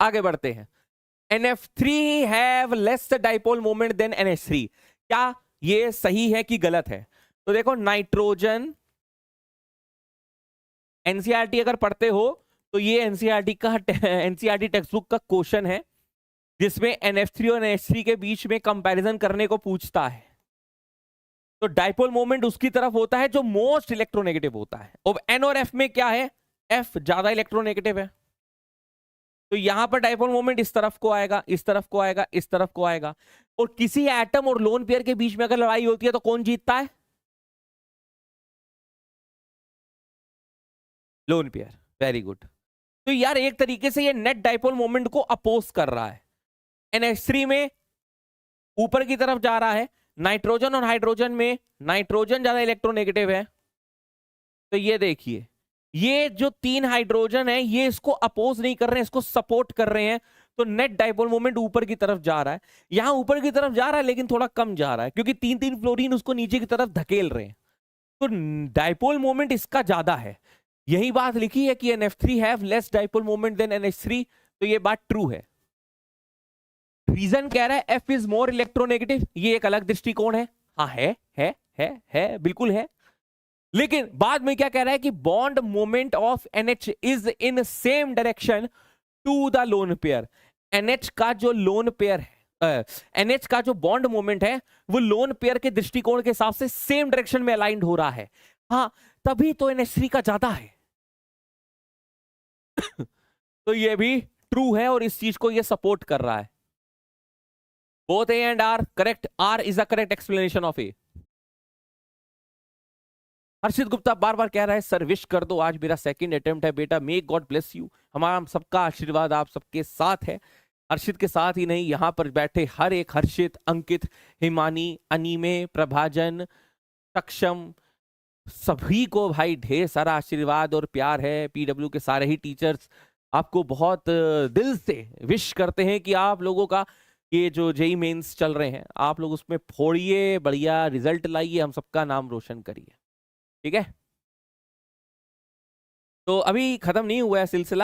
आगे बढ़ते हैं। NF3 have less dipole moment than NH3, क्या ये सही है कि गलत है? तो देखो नाइट्रोजन, एनसीईआरटी अगर पढ़ते हो तो ये एनसीईआरटी टेक्स्ट बुक का क्वेश्चन है जिसमें NF3 और NH3 के बीच में कंपैरिजन करने को पूछता है। तो डाइपोल मोमेंट उसकी तरफ होता है जो मोस्ट इलेक्ट्रोनेगेटिव होता है। अब N और F में क्या है? F ज्यादा इलेक्ट्रोनेगेटिव है, तो यहां पर डाइपोल मोमेंट इस तरफ को आएगा, इस तरफ को आएगा, इस तरफ को आएगा। और किसी एटम और लोन पेयर के बीच में अगर लड़ाई होती है तो कौन जीतता है? Lone pair. Very good. तो यार एक तरीके से ये नेट डाइपोल मोमेंट को अपोज कर रहा है। NH3 में ऊपर की तरफ जा रहा है, नाइट्रोजन और हाइड्रोजन में नाइट्रोजन ज्यादा इलेक्ट्रोनेगेटिव है। तो ये देखिए, ये जो 3 हाइड्रोजन है ये इसको अपोज नहीं कर रहे हैं, इसको सपोर्ट कर रहे हैं। तो नेट डाइपोल मोमेंट ऊपर की तरफ जा रहा है। यहां ऊपर की तरफ जा रहा है लेकिन थोड़ा कम जा रहा है क्योंकि 3 फ्लोरीन उसको नीचे की तरफ धकेल रहे हैं। तो डाइपोल मोमेंट इसका ज्यादा है। यही बात लिखी है कि NF3 have less dipole moment than NH3, तो ये बात ट्रू है। रीजन कह रहा है F इज मोर इलेक्ट्रोनेगेटिव, ये एक अलग दृष्टिकोण है। हाँ है बिल्कुल है। लेकिन बाद में क्या कह रहा है कि bond moment of NH is in same direction to the lone pair. NH का जो लोन पेयर है, NH का जो बॉन्ड मोमेंट है वो लोन पेयर के दृष्टिकोण के हिसाब से सेम डायरेक्शन में अलाइंड हो रहा है। हाँ, तभी तो NH3 का ज्यादा है। तो ये भी ट्रू है और इस चीज को ये सपोर्ट कर रहा है। Both A and R correct. R is the correct explanation of A। हर्षित गुप्ता बार बार कह रहा है सर विश कर दो, आज मेरा सेकंड अटेम्प्ट है बेटा। May God bless you. हमारा सबका आशीर्वाद आप सबके साथ है। हर्षित के साथ ही नहीं, यहां पर बैठे हर एक हर्षित, अंकित, हिमानी, अनीमे, प्रभाजन, सक्षम, सभी को भाई ढेर सारा आशीर्वाद और प्यार है। PW के सारे ही टीचर्स आपको बहुत दिल से विश करते हैं कि आप लोगों का ये जो जेई मेंस चल रहे हैं आप लोग उसमें फोड़िए, बढ़िया रिजल्ट लाइए, हम सबका नाम रोशन करिए। ठीक है, तो अभी खत्म नहीं हुआ है सिलसिला।